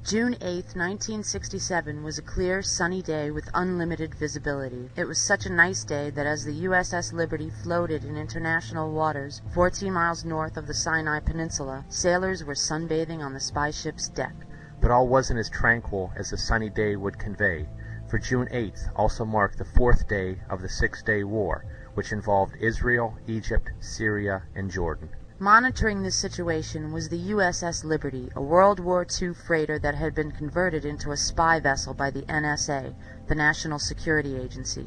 June 8, 1967 was a clear, sunny day with unlimited visibility. It was such a nice day that as the USS Liberty floated in international waters 14 miles north of the Sinai Peninsula, sailors were sunbathing on the spy ship's deck. But all wasn't as tranquil as the sunny day would convey, for June 8th also marked the fourth day of the Six-Day War, which involved Israel, Egypt, Syria, and Jordan. Monitoring this situation was the USS Liberty, a World War II freighter that had been converted into a spy vessel by the NSA, the National Security Agency.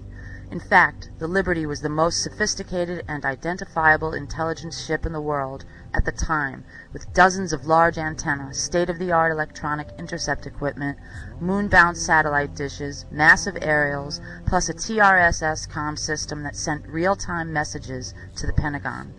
In fact, the Liberty was the most sophisticated and identifiable intelligence ship in the world at the time, with dozens of large antennae, state-of-the-art electronic intercept equipment, moon-bound satellite dishes, massive aerials, plus a TRSS comm system that sent real-time messages to the Pentagon.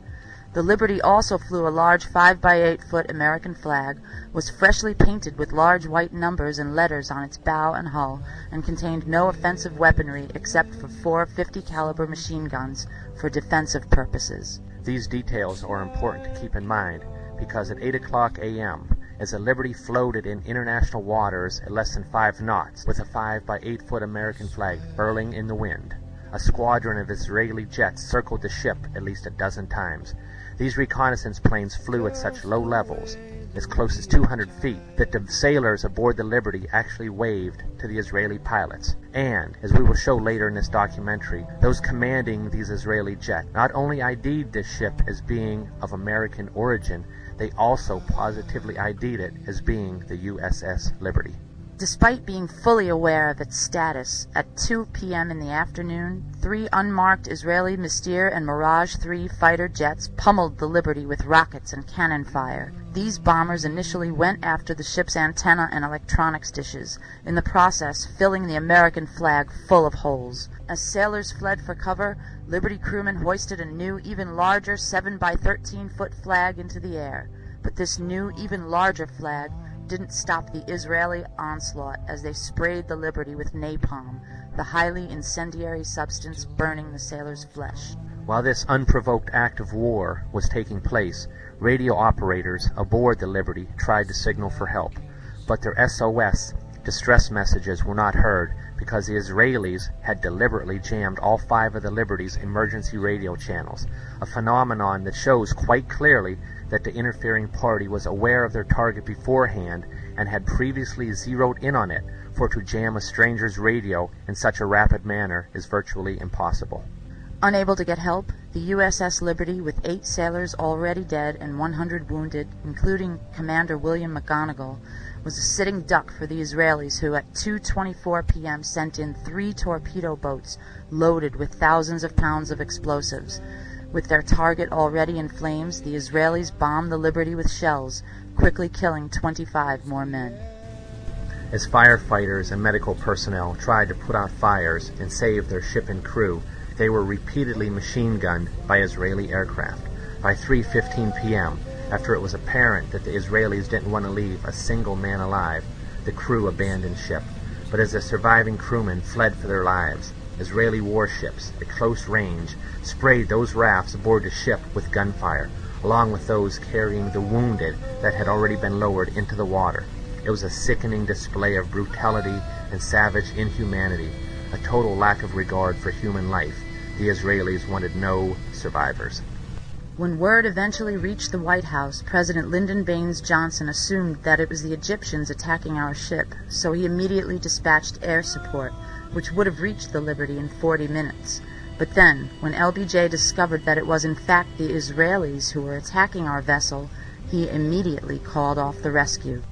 The Liberty also flew a large 5-by-8-foot American flag, was freshly painted with large white numbers and letters on its bow and hull, and contained no offensive weaponry except for 4 50-caliber machine guns for defensive purposes. These details are important to keep in mind because at 8 o'clock a.m., as the Liberty floated in international waters at less than 5 knots with a 5-by-8-foot American flag furling in the wind, a squadron of Israeli jets circled the ship at least a dozen times. These reconnaissance planes flew at such low levels, as close as 200 feet, that the sailors aboard the Liberty actually waved to the Israeli pilots. And, as we will show later in this documentary, those commanding these Israeli jets not only ID'd this ship as being of American origin, they also positively ID'd it as being the USS Liberty. Despite being fully aware of its status, at 2 p.m. in the afternoon, 3 unmarked Israeli Mystir and Mirage 3 fighter jets pummeled the Liberty with rockets and cannon fire. These bombers initially went after the ship's antenna and electronics dishes, in the process filling the American flag full of holes. As sailors fled for cover, Liberty crewmen hoisted a new, even larger 7-by-13-foot flag into the air. But this new, even larger flag didn't stop the Israeli onslaught as they sprayed the Liberty with napalm, the highly incendiary substance burning the sailors' flesh. While this unprovoked act of war was taking place, radio operators aboard the Liberty tried to signal for help, but their SOS distress messages were not heard because the Israelis had deliberately jammed all 5 of the Liberty's emergency radio channels, a phenomenon that shows quite clearly that the interfering party was aware of their target beforehand and had previously zeroed in on it, for to jam a stranger's radio in such a rapid manner is virtually impossible. Unable to get help, the USS Liberty, with 8 sailors already dead and 100 wounded, including Commander William McGonigal, was a sitting duck for the Israelis, who at 2:24 p.m. sent in 3 torpedo boats loaded with thousands of pounds of explosives. With their target already in flames, the Israelis bombed the Liberty with shells, quickly killing 25 more men. As firefighters and medical personnel tried to put out fires and save their ship and crew, they were repeatedly machine-gunned by Israeli aircraft. By 3:15 p.m., after it was apparent that the Israelis didn't want to leave a single man alive, the crew abandoned ship. But as the surviving crewmen fled for their lives, Israeli warships at close range sprayed those rafts aboard the ship with gunfire, along with those carrying the wounded that had already been lowered into the water. It was a sickening display of brutality and savage inhumanity, a total lack of regard for human life. The Israelis wanted no survivors. When word eventually reached the White House, President Lyndon Baines Johnson assumed that it was the Egyptians attacking our ship, so he immediately dispatched air support, which would have reached the Liberty in 40 minutes. But then, when LBJ discovered that it was in fact the Israelis who were attacking our vessel, he immediately called off the rescue.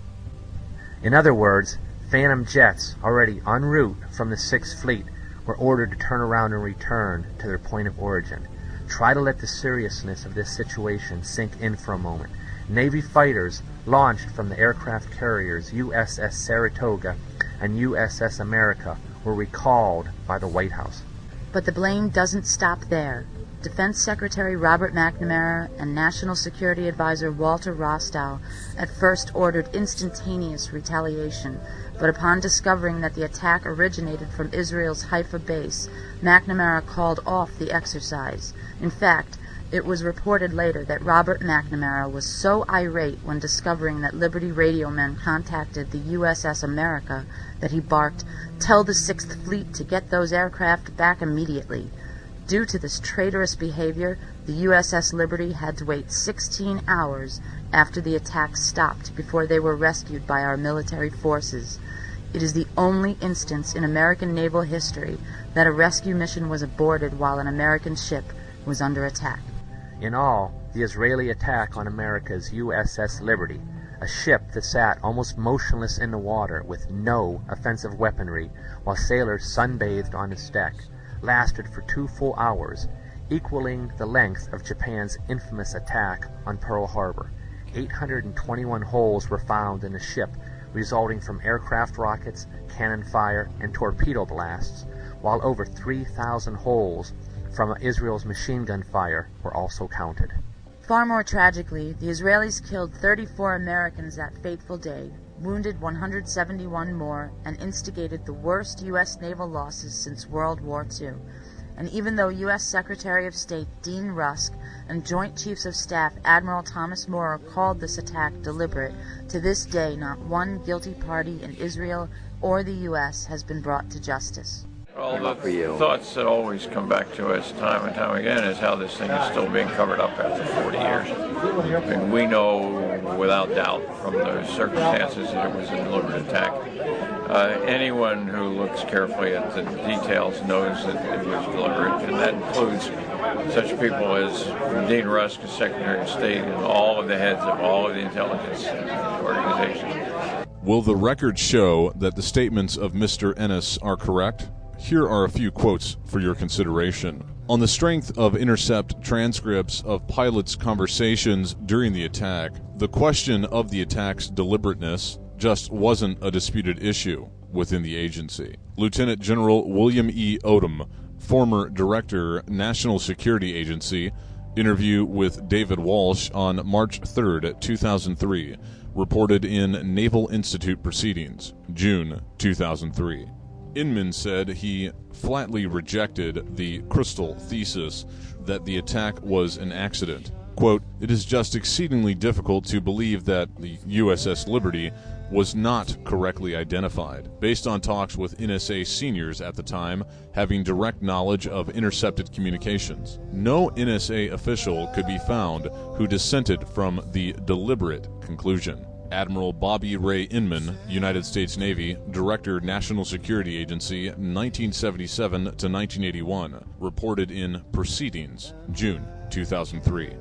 In other words, Phantom jets already en route from the 6th Fleet were ordered to turn around and return to their point of origin. Try to let the seriousness of this situation sink in for a moment. Navy fighters launched from the aircraft carriers USS Saratoga and USS America were recalled by the White House. But the blame doesn't stop there. Defense Secretary Robert McNamara and National Security Advisor Walter Rostow at first ordered instantaneous retaliation, but upon discovering that the attack originated from Israel's Haifa base, McNamara called off the exercise. In fact, It was reported later that Robert McNamara was so irate when discovering that Liberty radio men contacted the USS America that he barked, "Tell the Sixth Fleet to get those aircraft back immediately." Due to this traitorous behavior, the USS Liberty had to wait 16 hours after the attack stopped before they were rescued by our military forces. It is the only instance in American naval history that a rescue mission was aborted while an American ship was under attack. In all, the Israeli attack on America's USS Liberty, a ship that sat almost motionless in the water with no offensive weaponry while sailors sunbathed on its deck, lasted for 2 full hours, equaling the length of Japan's infamous attack on Pearl Harbor. 821 holes were found in the ship, resulting from aircraft rockets, cannon fire, and torpedo blasts, while over 3,000 holes from Israel's machine gun fire were also counted. Far more tragically, the Israelis killed 34 Americans that fateful day, wounded 171 more, and instigated the worst U.S. naval losses since World War II. And even though U.S. Secretary of State Dean Rusk and Joint Chiefs of Staff Admiral Thomas Moore called this attack deliberate, to this day not one guilty party in Israel or the U.S. has been brought to justice. All the thoughts that always come back to us time and time again is how this thing is still being covered up after 40 years. And we know without doubt from the circumstances that it was a deliberate attack. Anyone who looks carefully at the details knows that it was deliberate, and that includes such people as Dean Rusk, as Secretary of State, and all of the heads of all of the intelligence organizations. Will the record show that the statements of Mr. Ennis are correct? Here are a few quotes for your consideration. On the strength of intercept transcripts of pilots' conversations during the attack, the question of the attack's deliberateness just wasn't a disputed issue within the agency. Lieutenant General William E. Odom, former Director, National Security Agency, interview with David Walsh on March 3, 2003, reported in Naval Institute Proceedings, June 2003. Inman said he flatly rejected the Crystal thesis that the attack was an accident. Quote, "It is just exceedingly difficult to believe that the USS Liberty was not correctly identified, based on talks with NSA seniors at the time having direct knowledge of intercepted communications. No NSA official could be found who dissented from the deliberate conclusion." Admiral Bobby Ray Inman, United States Navy, Director, National Security Agency, 1977 to 1981, reported in Proceedings, June 2003.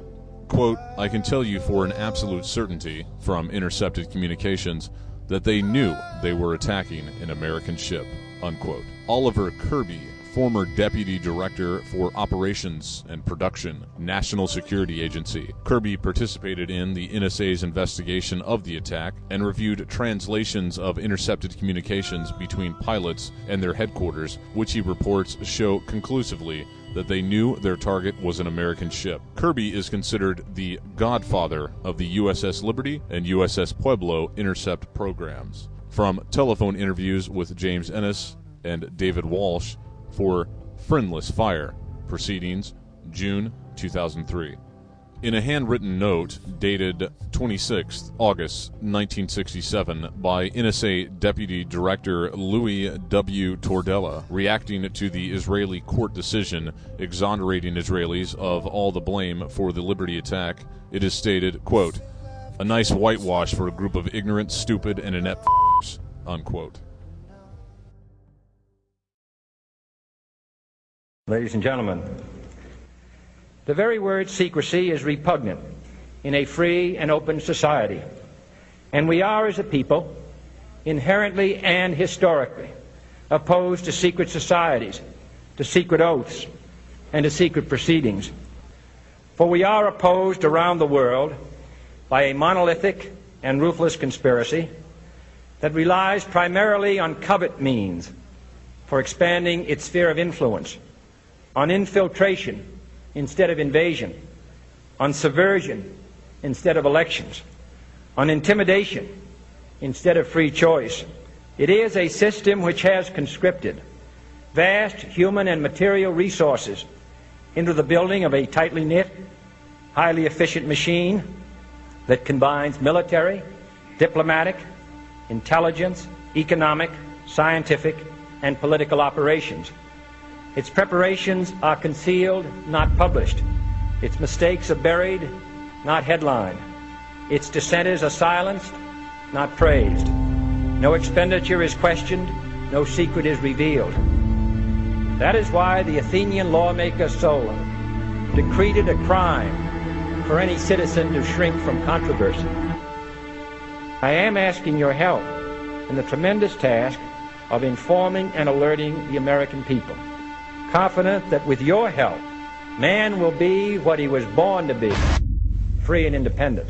Quote, "I can tell you for an absolute certainty from intercepted communications that they knew they were attacking an American ship." Unquote. Oliver Kirby, former Deputy Director for Operations and Production, National Security Agency. Kirby participated in the NSA's investigation of the attack and reviewed translations of intercepted communications between pilots and their headquarters, which he reports show conclusively that they knew their target was an American ship. Kirby is considered the godfather of the USS Liberty and USS Pueblo intercept programs. From telephone interviews with James Ennis and David Walsh for Friendless Fire, Proceedings, June 2003. In a handwritten note dated 26 August 1967 by NSA Deputy Director Louis W. Tordella, reacting to the Israeli court decision exonerating Israelis of all the blame for the Liberty attack, it is stated, quote, "A nice whitewash for a group of ignorant, stupid, and inept f***ers," unquote. Ladies and gentlemen, the very word secrecy is repugnant in a free and open society, and we are, as a people, inherently and historically opposed to secret societies, to secret oaths, and to secret proceedings. For we are opposed around the world by a monolithic and ruthless conspiracy that relies primarily on covert means for expanding its sphere of influence, on infiltration instead of invasion, on subversion instead of elections, on intimidation instead of free choice. It is a system which has conscripted vast human and material resources into the building of a tightly knit highly efficient machine that combines military, diplomatic, intelligence, economic, scientific, and political operations. Its preparations are concealed, not published. Its mistakes are buried, not headlined. Its dissenters are silenced, not praised. No expenditure is questioned, no secret is revealed. That is why the Athenian lawmaker Solon decreed it a crime for any citizen to shrink from controversy. I am asking your help in the tremendous task of informing and alerting the American people, confident that with your help, man will be what he was born to be, free and independent.